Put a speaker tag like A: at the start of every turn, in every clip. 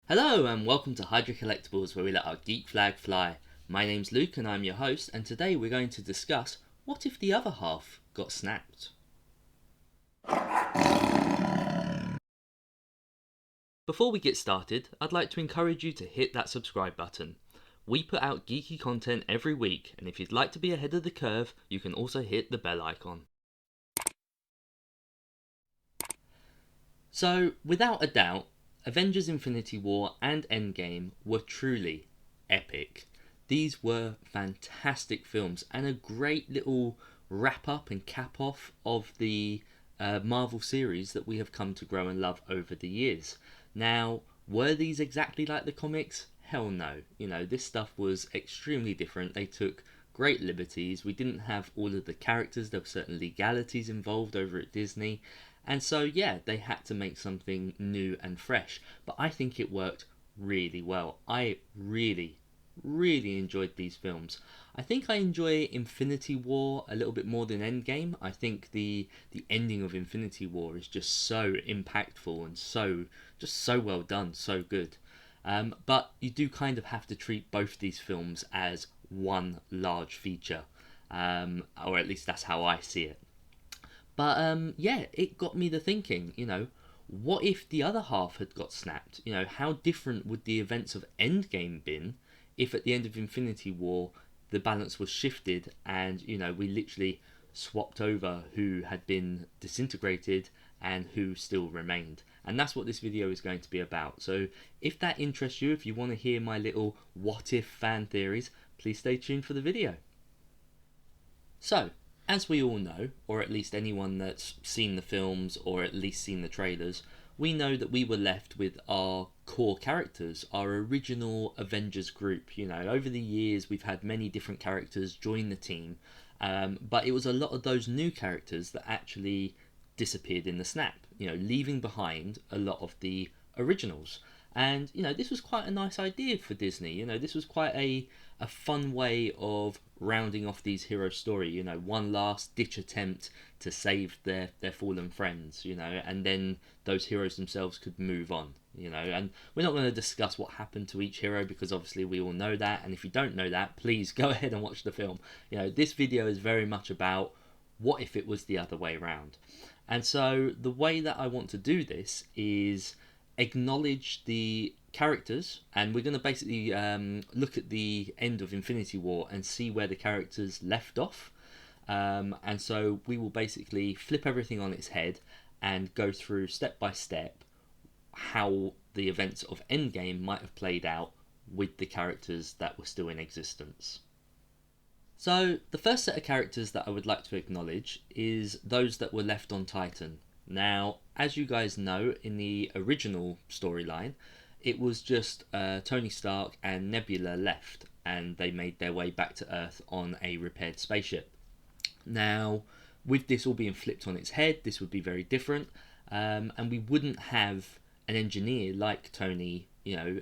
A: Hello and welcome to Hydra Collectables, where we let our geek flag fly. My name's Luke and I'm your host, and today we're going to discuss what if the other half got snapped. Before we get started, I'd like to encourage you to hit that subscribe button. We put out geeky content every week, and if you'd like to be ahead of the curve, you can also hit the bell icon. So, without a doubt, Avengers Infinity War and EndGame were truly epic. These were fantastic films and a great little wrap up and cap off of the Marvel series that we have come to grow and love over the years. Now, were these exactly like the comics? Hell no. This stuff was extremely different. They took great liberties. We didn't have all of the characters. There were certain legalities involved over at Disney. And so, yeah, they had to make something new and fresh. But I think it worked really well. I really enjoyed these films. I think I enjoy Infinity War a little bit more than Endgame. I think the ending of Infinity War is just so impactful and so well done, so good. But you do kind of have to treat both these films as one large feature, or at least that's how I see it. But yeah, it got me to thinking, what if the other half had got snapped? How different would the events of Endgame been if at the end of Infinity War the balance was shifted and, we literally swapped over who had been disintegrated and who still remained. And that's what this video is going to be about. So if that interests you, if you want to hear my little what if fan theories, please stay tuned for the video. So, as we all know, or at least anyone that's seen the films or at least seen the trailers, we know that we were left with our core characters, our original Avengers group. Over the years we've had many different characters join the team, but it was a lot of those new characters that actually disappeared in the snap, leaving behind a lot of the originals. And this was quite a nice idea for Disney. This was quite a fun way of rounding off these hero story. One last ditch attempt to save their fallen friends. And then those heroes themselves could move on. And we're not going to discuss what happened to each hero because obviously we all know that. And if you don't know that, please go ahead and watch the film. This video is very much about what if it was the other way around. And so the way that I want to do this is acknowledge the characters, and we're going to basically look at the end of Infinity War and see where the characters left off. And so we will basically flip everything on its head and go through step by step how the events of Endgame might have played out with the characters that were still in existence. So the first set of characters that I would like to acknowledge is those that were left on Titan. Now, as you guys know, in the original storyline, it was just Tony Stark and Nebula left, and they made their way back to Earth on a repaired spaceship. Now, with this all being flipped on its head, this would be very different, and we wouldn't have an engineer like Tony,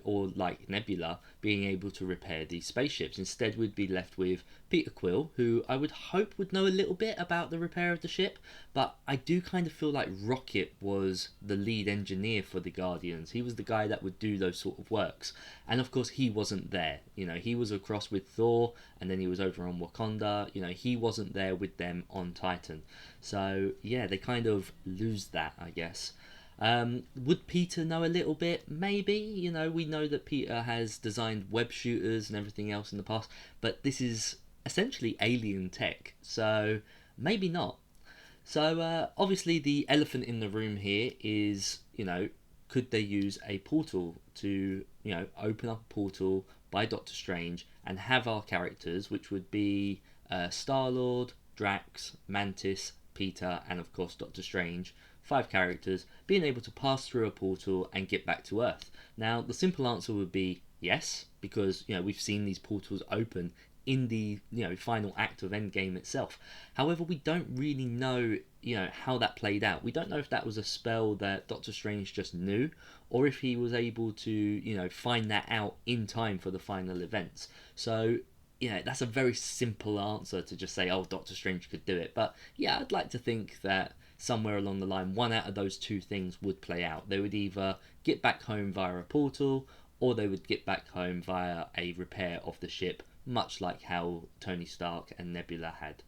A: or like Nebula, being able to repair these spaceships. Instead, we'd be left with Peter Quill, who I would hope would know a little bit about the repair of the ship, but I do kind of feel like Rocket was the lead engineer for the Guardians. He was the guy that would do those sort of works, and of course he wasn't there. He was across with Thor, and then he was over on Wakanda. He wasn't there with them on Titan. So yeah, they kind of lose that, I guess. Would Peter know a little bit? Maybe. We know that Peter has designed web shooters and everything else in the past, but this is essentially alien tech, so maybe not. So obviously the elephant in the room here is, could they use a portal to, open up a portal by Doctor Strange and have our characters, which would be Starlord, Drax, Mantis, Peter, and of course Doctor Strange, 5 characters, being able to pass through a portal and get back to Earth. Now, the simple answer would be yes, because we've seen these portals open in the final act of Endgame itself. However, we don't really know how that played out. We don't know if that was a spell that Doctor Strange just knew, or if he was able to find that out in time for the final events. So that's a very simple answer to just say, oh, Doctor Strange could do it. But yeah, I'd like to think that somewhere along the line, one out of those two things would play out. They would either get back home via a portal, or they would get back home via a repair of the ship, much like how Tony Stark and Nebula had.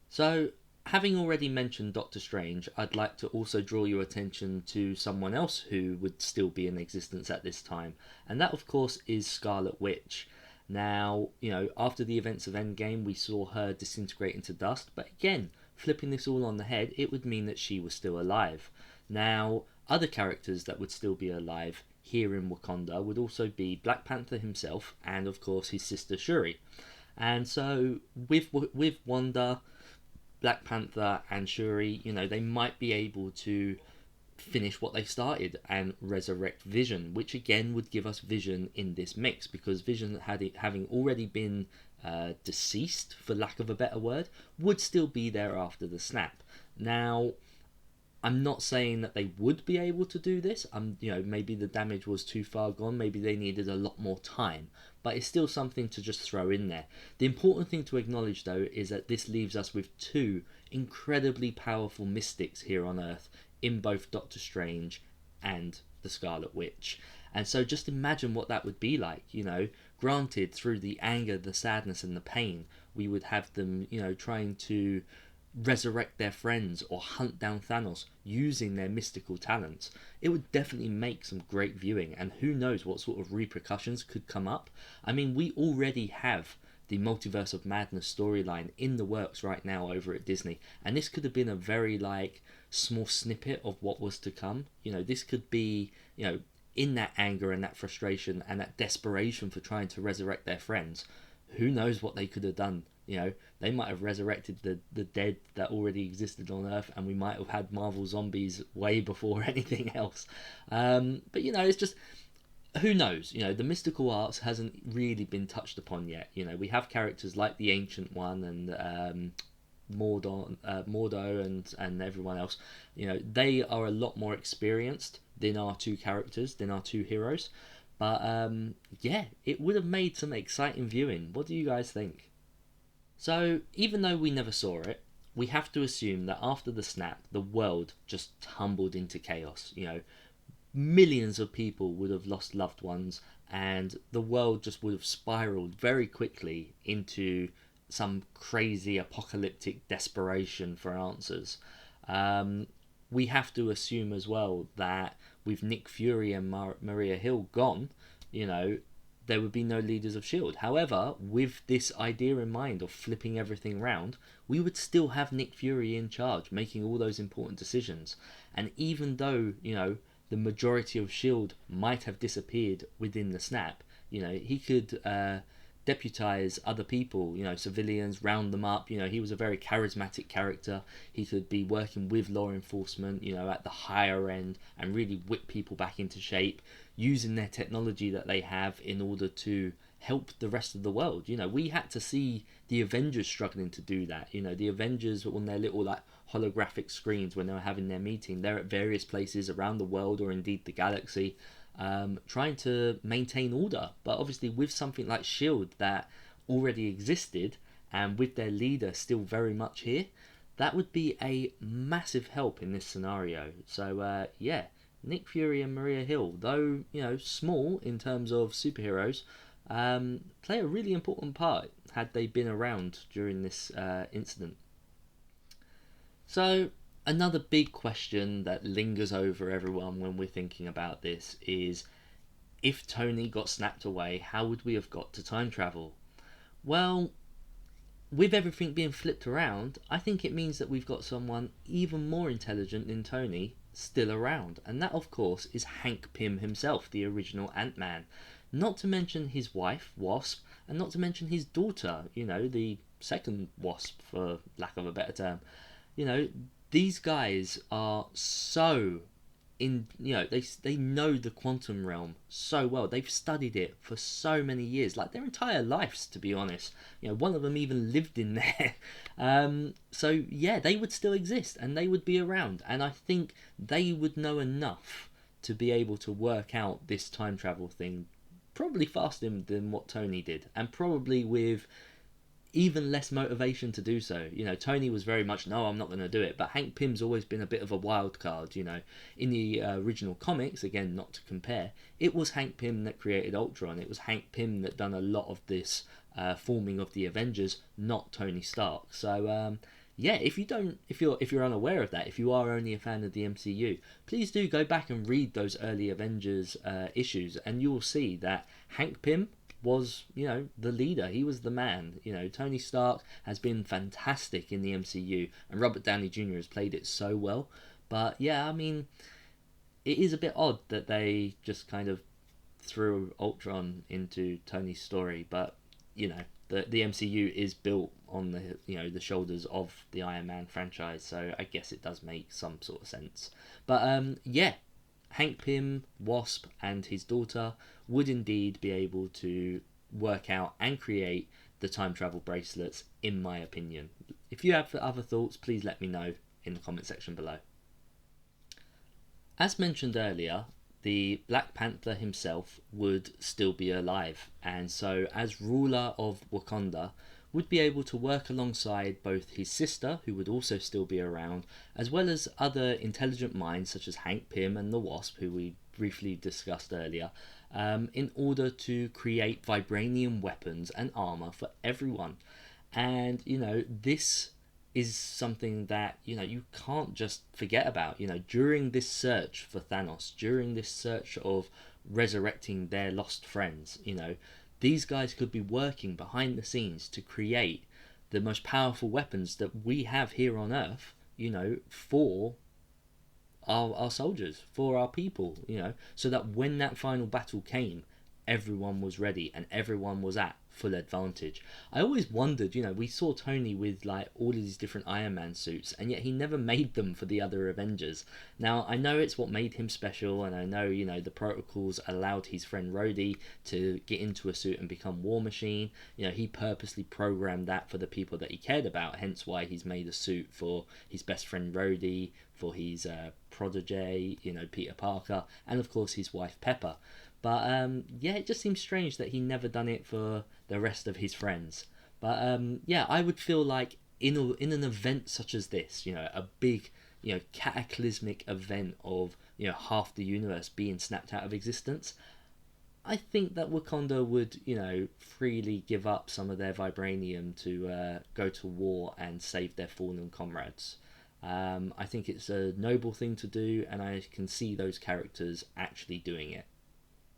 A: So, having already mentioned Doctor Strange, I'd like to also draw your attention to someone else who would still be in existence at this time, and that of course is Scarlet Witch. Now, after the events of Endgame, we saw her disintegrate into dust, but again, flipping this all on the head, it would mean that she was still alive. Now, other characters that would still be alive here in Wakanda would also be Black Panther himself, and of course his sister Shuri. And so, with Wanda, Black Panther and Shuri, they might be able to finish what they started and resurrect Vision, which again would give us Vision in this mix, because Vision, having already been deceased, for lack of a better word, would still be there after the snap. Now, I'm not saying that they would be able to do this. Maybe the damage was too far gone. Maybe they needed a lot more time. But it's still something to just throw in there. The important thing to acknowledge, though, is that this leaves us with two incredibly powerful mystics here on Earth, in both Doctor Strange and the Scarlet Witch. And so just imagine what that would be like. Granted, through the anger, the sadness and the pain, we would have them, trying to resurrect their friends or hunt down Thanos using their mystical talents. It would definitely make some great viewing, and who knows what sort of repercussions could come up. I mean, we already have the Multiverse of Madness storyline in the works right now over at Disney, and this could have been a very small snippet of what was to come. This could be, in that anger and that frustration and that desperation for trying to resurrect their friends, who knows what they could have done. They might have resurrected the dead that already existed on Earth, and we might have had Marvel Zombies way before anything else. But it's just, who knows? The mystical arts hasn't really been touched upon yet. We have characters like the Ancient One and Mordo and everyone else. They are a lot more experienced than our two characters, than our two heroes. But it would have made some exciting viewing. What do you guys think? So, even though we never saw it, we have to assume that after the snap, the world just tumbled into chaos. Millions of people would have lost loved ones, and the world just would have spiraled very quickly into some crazy apocalyptic desperation for answers. We have to assume as well that with Nick Fury and Maria Hill gone, there would be no leaders of S.H.I.E.L.D. However, with this idea in mind of flipping everything round, we would still have Nick Fury in charge, making all those important decisions. And even though, the majority of S.H.I.E.L.D. might have disappeared within the snap, he could deputize other people, civilians, round them up. He was a very charismatic character. He could be working with law enforcement, at the higher end, and really whip people back into shape, using their technology that they have in order to help the rest of the world. We had to see the Avengers struggling to do that. The Avengers on their little holographic screens when they were having their meeting, they're at various places around the world or indeed the galaxy, trying to maintain order. But obviously with something like S.H.I.E.L.D. that already existed, and with their leader still very much here, that would be a massive help in this scenario. So Nick Fury and Maria Hill, though small in terms of superheroes, play a really important part had they been around during this incident. So another big question that lingers over everyone when we're thinking about this is, if Tony got snapped away, how would we have got to time travel? Well, with everything being flipped around, I think it means that we've got someone even more intelligent than Tony still around, and that of course is Hank Pym himself, the original Ant-Man. Not to mention his wife, Wasp, and not to mention his daughter, the second Wasp, for lack of a better term. These guys are so they know the quantum realm so well. They've studied it for so many years, their entire lives, to be honest. One of them even lived in there. So they would still exist and they would be around, and I think they would know enough to be able to work out this time travel thing probably faster than what Tony did, and probably with even less motivation to do so. You know, Tony was very much, no, I'm not going to do it. But Hank Pym's always been a bit of a wild card, you know. In the original comics, again, not to compare, it was Hank Pym that created Ultron. It was Hank Pym that done a lot of this forming of the Avengers, not Tony Stark. So, yeah, if you're unaware of that, if you are only a fan of the MCU, please do go back and read those early Avengers issues, and you'll see that Hank Pym was, you know, the leader. He was the man. You know, Tony Stark has been fantastic in the MCU, and Robert Downey Jr. has played it so well. But yeah, I mean, it is a bit odd that they just kind of threw Ultron into Tony's story. But you know, the MCU is built on the shoulders of the Iron Man franchise, so I guess it does make some sort of sense. But yeah, Hank Pym, Wasp, and his daughter would indeed be able to work out and create the time travel bracelets, in my opinion. If you have other thoughts, please let me know in the comment section below. As mentioned earlier, the Black Panther himself would still be alive, and so as ruler of Wakanda, would be able to work alongside both his sister, who would also still be around, as well as other intelligent minds such as Hank Pym and the Wasp, who we briefly discussed earlier, in order to create vibranium weapons and armor for everyone. And you know, this is something that, you know, you can't just forget about. You know, during this search for Thanos, during this search of resurrecting their lost friends, you know, these guys could be working behind the scenes to create the most powerful weapons that we have here on Earth, you know, for our soldiers, for our people, you know, so that when that final battle came, everyone was ready and everyone was at full advantage. I always wondered, you know, we saw Tony with like all of these different Iron Man suits, and yet he never made them for the other Avengers. Now I know it's what made him special, and I know, you know, the protocols allowed his friend Rhodey to get into a suit and become War Machine. You know, he purposely programmed that for the people that he cared about, hence why he's made a suit for his best friend Rhodey, for his protege, you know, Peter Parker, and of course his wife Pepper. But yeah, it just seems strange that he never done it for the rest of his friends. But yeah, I would feel like in an event such as this, you know, a big, you know, cataclysmic event of, you know, half the universe being snapped out of existence, I think that Wakanda would, you know, freely give up some of their vibranium to go to war and save their fallen comrades. I think it's a noble thing to do, and I can see those characters actually doing it.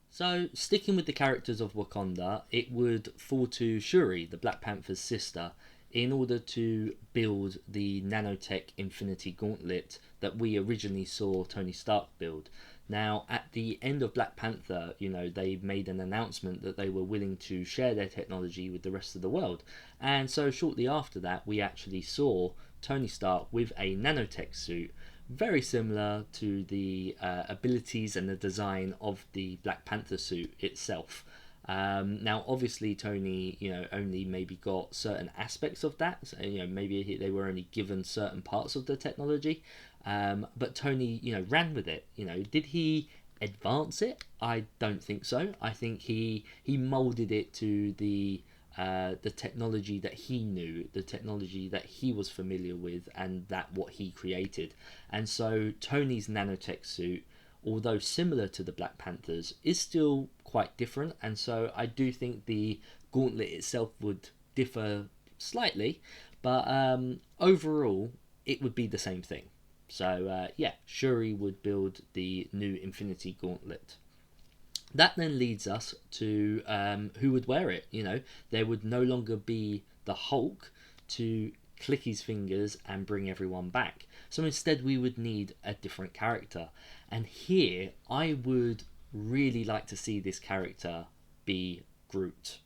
A: So, sticking with the characters of Wakanda, it would fall to Shuri, the Black Panther's sister, in order to build the nanotech Infinity Gauntlet that we originally saw Tony Stark build. Now, at the end of Black Panther, you know, they made an announcement that they were willing to share their technology with the rest of the world. And so shortly after that, we actually saw Tony Stark with a nanotech suit, very similar to the abilities and the design of the Black Panther suit itself. Now, obviously, Tony, you know, only maybe got certain aspects of that. So, you know, maybe they were only given certain parts of the technology. But Tony, you know, ran with it. You know, did he advance it? I don't think so. I think he molded it to the technology that he knew, the technology that he was familiar with, and that what he created. And so Tony's nanotech suit, although similar to the Black Panther's, is still quite different. And so I do think the gauntlet itself would differ slightly, but overall it would be the same thing. So yeah, Shuri would build the new Infinity Gauntlet. That then leads us to who would wear it. You know, there would no longer be the Hulk to click his fingers and bring everyone back. So instead we would need a different character. And here I would really like to see this character be Groot.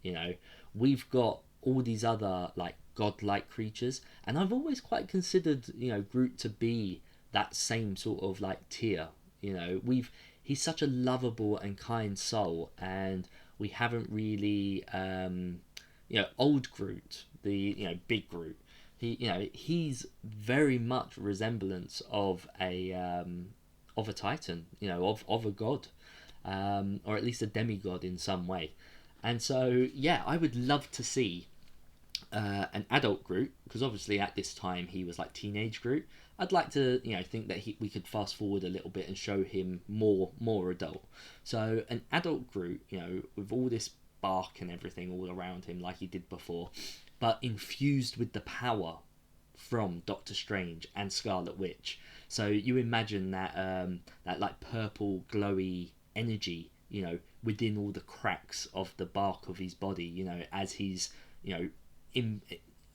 A: You know, we've got all these other like godlike creatures, and I've always quite considered, you know, Groot to be that same sort of like tier. You know, he's such a lovable and kind soul, and we haven't really you know, old Groot, the, you know, big Groot, he's very much resemblance of a titan, you know, of a god, or at least a demigod in some way. And so yeah, I would love to see an adult Groot, because obviously at this time he was like teenage Groot. I'd like to, think that we could fast forward a little bit and show him more adult. So an adult Groot, with all this bark and everything all around him like he did before, but infused with the power from Doctor Strange and Scarlet Witch. So you imagine that like purple glowy energy, within all the cracks of the bark of his body, as he's, in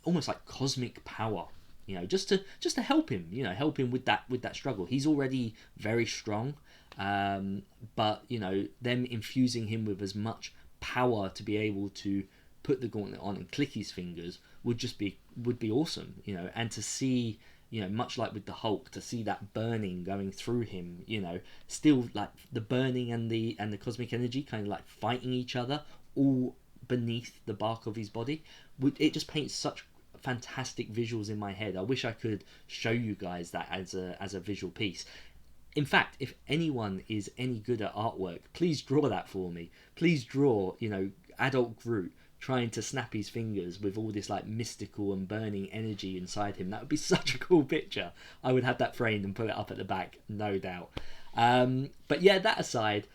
A: almost like cosmic power, just to help him, help him with that struggle. He's already very strong, but them infusing him with as much power to be able to put the gauntlet on and click his fingers would be awesome, and to see, much like with the Hulk, to see that burning going through him, still like the burning and the cosmic energy kind of like fighting each other all beneath the bark of his body. It just paints such fantastic visuals in my head. I wish I could show you guys that as a visual piece. In fact, if anyone is any good at artwork, please draw that for me. Please draw, adult Groot trying to snap his fingers with all this like mystical and burning energy inside him. That would be such a cool picture. I would have that framed and put it up at the back, no doubt. But yeah, that aside,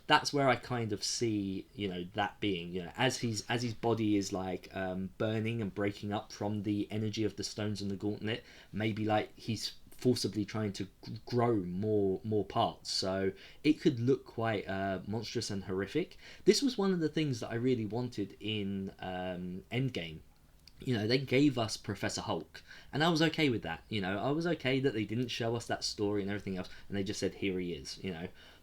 A: that's where I kind of see, that being, as his body is like burning and breaking up from the energy of the stones and the gauntlet, maybe like he's forcibly trying to grow more parts, so it could look quite monstrous and horrific. This was one of the things that I really wanted in Endgame. They gave us Professor Hulk, and I was okay with that. I was okay that they didn't show us that story and everything else, and they just said, here he is.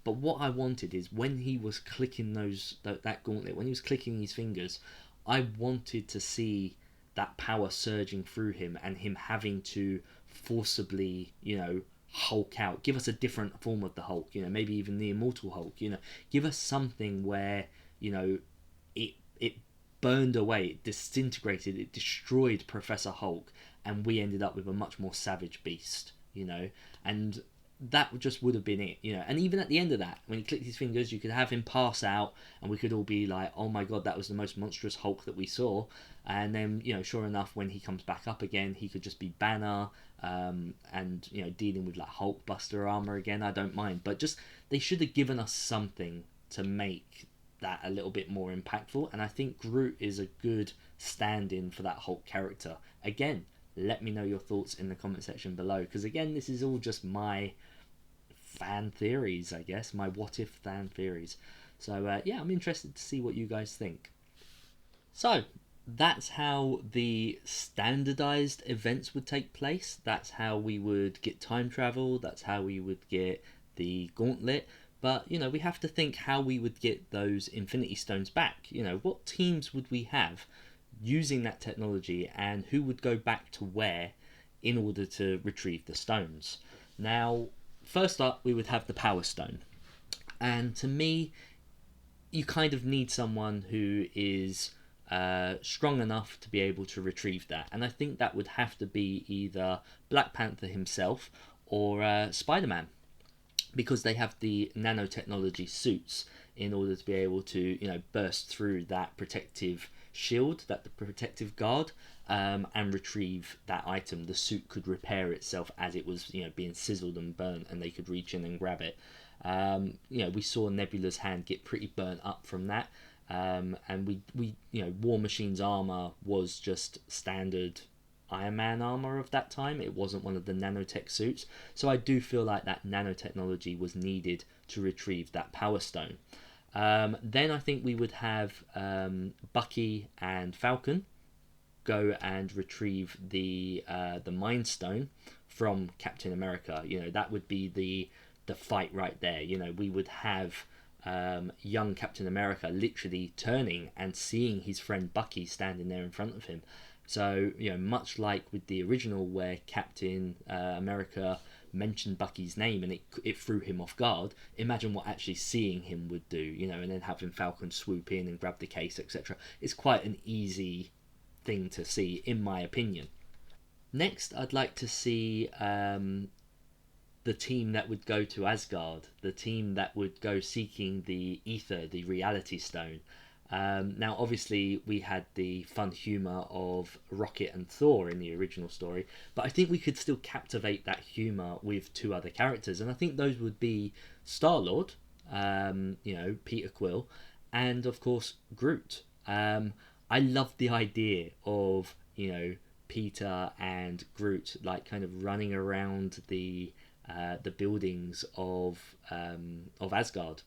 A: But what I wanted is when he was clicking that gauntlet, when he was clicking his fingers, I wanted to see that power surging through him and him having to forcibly, Hulk out. Give us a different form of the Hulk, maybe even the Immortal Hulk, give us something where, it burned away, it disintegrated, it destroyed Professor Hulk, and we ended up with a much more savage beast, and that just would have been it, and even at the end of that, when he clicked his fingers, you could have him pass out and we could all be like, oh my god, that was the most monstrous Hulk that we saw. And then, sure enough, when he comes back up again, he could just be Banner, and dealing with like Hulkbuster armor again. I don't mind, but just they should have given us something to make that a little bit more impactful, and I think Groot is a good stand-in for that Hulk character. Again, let me know your thoughts in the comment section below, because again, this is all just my fan theories, I guess, my what if fan theories. So yeah, I'm interested to see what you guys think. So that's how the standardized events would take place. That's how we would get time travel. That's how we would get the gauntlet. But, we have to think how we would get those Infinity Stones back. What teams would we have using that technology, and who would go back to where in order to retrieve the stones? Now, first up, we would have the Power Stone. And to me, you kind of need someone who is strong enough to be able to retrieve that. And I think that would have to be either Black Panther himself or Spiderman, because they have the nanotechnology suits in order to be able to, burst through that protective shield, that the protective guard, and retrieve that item. The suit could repair itself as it was, being sizzled and burnt, and they could reach in and grab it. We saw Nebula's hand get pretty burnt up from that, and we War Machine's armor was just standard Iron Man armor of that time. It wasn't one of the nanotech suits, so I do feel like that nanotechnology was needed to retrieve that Power Stone. Then I think we would have Bucky and Falcon go and retrieve the Mind Stone from Captain America. That would be the fight right there. We would have young Captain America literally turning and seeing his friend Bucky standing there in front of him. So, much like with the original where Captain America mentioned Bucky's name and it threw him off guard, imagine what actually seeing him would do, and then having Falcon swoop in and grab the case, etc. It's quite an easy thing to see, in my opinion. Next, I'd like to see the team that would go to Asgard, the team that would go seeking the ether, the reality stone. Now, obviously, we had the fun humour of Rocket and Thor in the original story, but I think we could still captivate that humour with two other characters, and I think those would be Starlord, Peter Quill, and of course Groot. I love the idea of Peter and Groot like kind of running around the buildings of Asgard.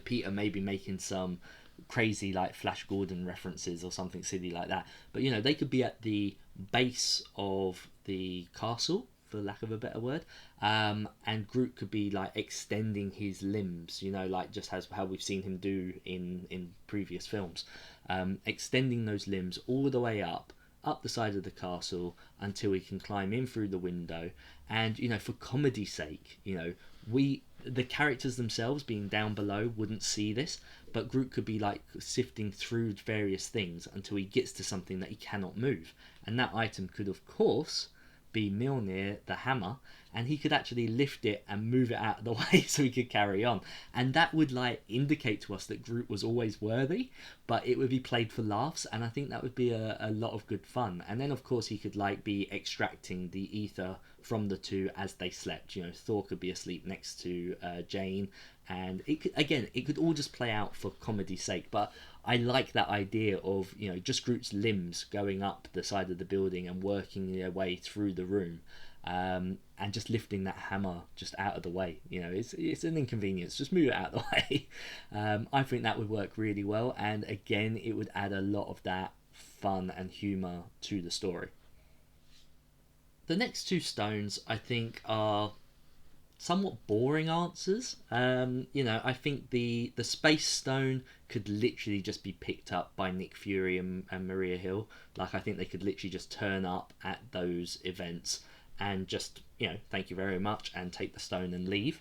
A: Peter may be making some crazy like Flash Gordon references or something silly like that, but they could be at the base of the castle, for lack of a better word, and Groot could be like extending his limbs, like just as how we've seen him do in previous films, extending those limbs all the way up the side of the castle until he can climb in through the window. And for comedy's sake, the characters themselves being down below wouldn't see this, but Groot could be like sifting through various things until he gets to something that he cannot move, and that item could of course be Mjolnir, the hammer, and he could actually lift it and move it out of the way so he could carry on. And that would like indicate to us that Groot was always worthy, but it would be played for laughs, and I think that would be a lot of good fun. And then of course he could like be extracting the ether from the two as they slept. Thor could be asleep next to Jane, and it could all just play out for comedy's sake. But I like that idea of just Groot's limbs going up the side of the building and working their way through the room, and just lifting that hammer just out of the way. It's an inconvenience, just move it out of the way. I think that would work really well, and again it would add a lot of that fun and humour to the story. The next two stones I think are somewhat boring answers. I think the Space Stone could literally just be picked up by Nick Fury and Maria Hill. Like, I think they could literally just turn up at those events and just thank you very much and take the stone and leave.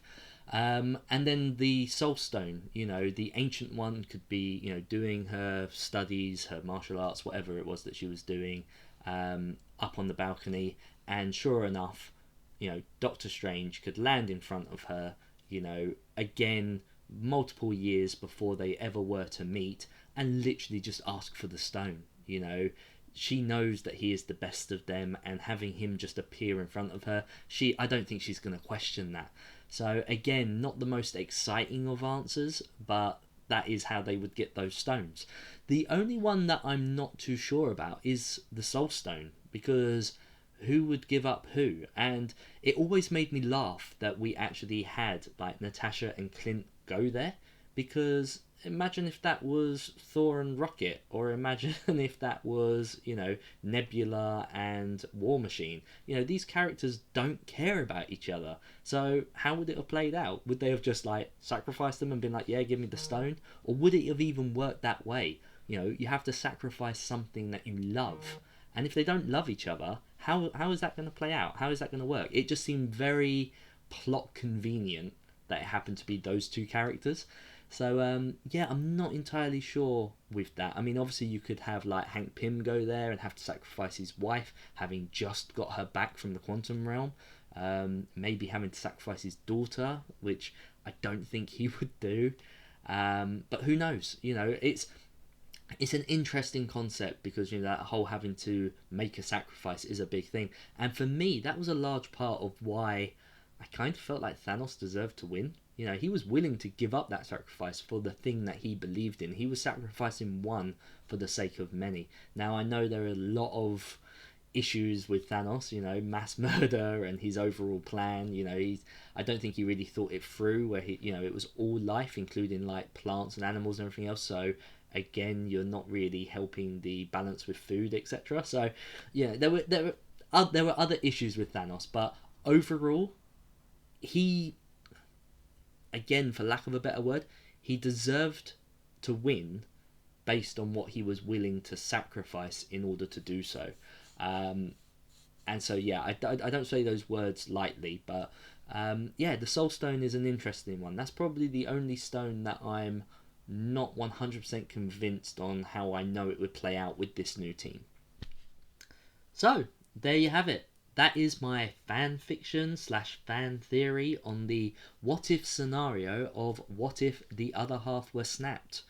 A: And then the Soul Stone, the ancient one could be doing her studies, her martial arts, whatever it was that she was doing, up on the balcony, and sure enough, Doctor Strange could land in front of her, again, multiple years before they ever were to meet, and literally just ask for the stone. She knows that he is the best of them, and having him just appear in front of her, I don't think she's going to question that. So again, not the most exciting of answers, but that is how they would get those stones. The only one that I'm not too sure about is the Soul Stone, because who would give up who? And it always made me laugh that we actually had like Natasha and Clint go there, because imagine if that was Thor and Rocket, or imagine if that was Nebula and War Machine. These characters don't care about each other, so how would it have played out? Would they have just like sacrificed them and been like, yeah, give me the stone? Or would it have even worked that way? You have to sacrifice something that you love, and if they don't love each other, how is that going to play out? How is that going to work? It just seemed very plot convenient that it happened to be those two characters. So I'm not entirely sure with that. I mean, obviously you could have like Hank Pym go there and have to sacrifice his wife, having just got her back from the quantum realm. Maybe having to sacrifice his daughter, which I don't think he would do. But who knows? It's an interesting concept, because that whole having to make a sacrifice is a big thing. And for me, that was a large part of why I kind of felt like Thanos deserved to win. He was willing to give up that sacrifice for the thing that he believed in. He was sacrificing one for the sake of many. Now, I know there are a lot of issues with Thanos, mass murder and his overall plan. I don't think he really thought it through, where it was all life, including like plants and animals and everything else. So again, you're not really helping the balance with food, etc. So there were other issues with Thanos, but overall, he, again, for lack of a better word, he deserved to win based on what he was willing to sacrifice in order to do so. And so I don't say those words lightly, but the Soul Stone is an interesting one. That's probably the only stone that I'm not 100% convinced on how I know it would play out with this new team. So there you have it. That is my fan fiction / fan theory on the what if scenario of what if the other half were snapped.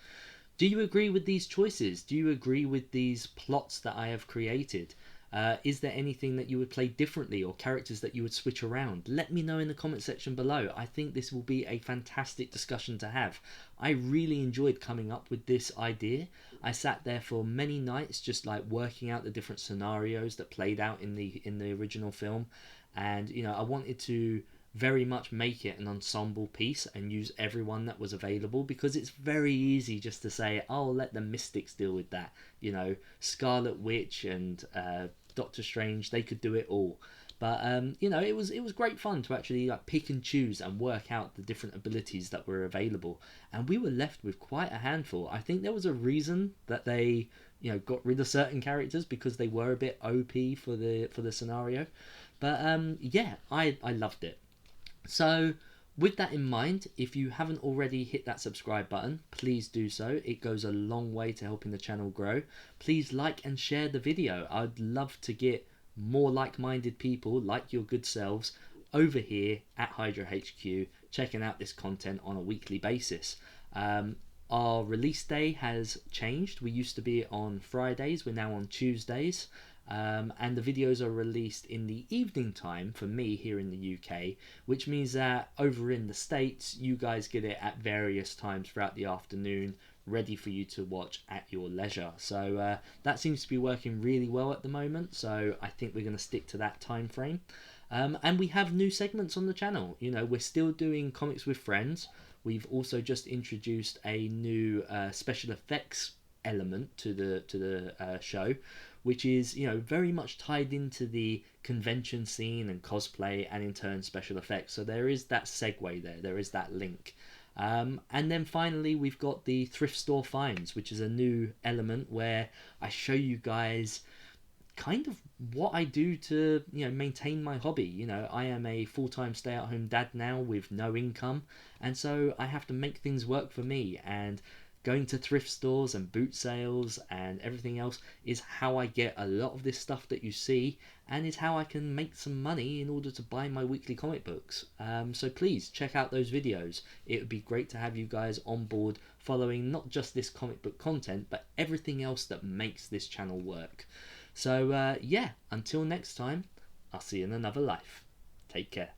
A: Do you agree with these choices? Do you agree with these plots that I have created? Is there anything that you would play differently, or characters that you would switch around? Let me know in the comment section below. I think this will be a fantastic discussion to have. I really enjoyed coming up with this idea. I sat there for many nights just like working out the different scenarios that played out in the original film, and you know, I wanted to very much make it an ensemble piece and use everyone that was available, because it's very easy just to say, oh, let the mystics deal with that. You know, Scarlet Witch and Doctor Strange, they could do it all. But you know, it was great fun to actually like pick and choose and work out the different abilities that were available, and we were left with quite a handful. I think there was a reason that they, you know, got rid of certain characters, because they were a bit OP for the scenario. But yeah, I loved it. So, with that in mind, if you haven't already hit that subscribe button, please do so. It goes a long way to helping the channel grow. Please like and share the video. I'd love to get more like-minded people like your good selves over here at Hydra HQ checking out this content on a weekly basis. Our release day has changed. We used to be on Fridays, we're now on Tuesdays. And the videos are released in the evening time for me here in the UK, which means that over in the States, you guys get it at various times throughout the afternoon, ready for you to watch at your leisure. So that seems to be working really well at the moment, so I think we're going to stick to that time frame. And we have new segments on the channel. You know, we're still doing Comics with Friends. We've also just introduced a new special effects element to the show, which is, you know, very much tied into the convention scene and cosplay, and in turn special effects. So there is that segue there is that link. And then finally we've got the thrift store finds, which is a new element where I show you guys kind of what I do to, you know, maintain my hobby. You know, I am a full-time stay-at-home dad now with no income, and so I have to make things work for me, and going to thrift stores and boot sales and everything else is how I get a lot of this stuff that you see, and is how I can make some money in order to buy my weekly comic books. So please check out those videos. It would be great to have you guys on board following not just this comic book content, but everything else that makes this channel work. So yeah, until next time, I'll see you in another life. Take care.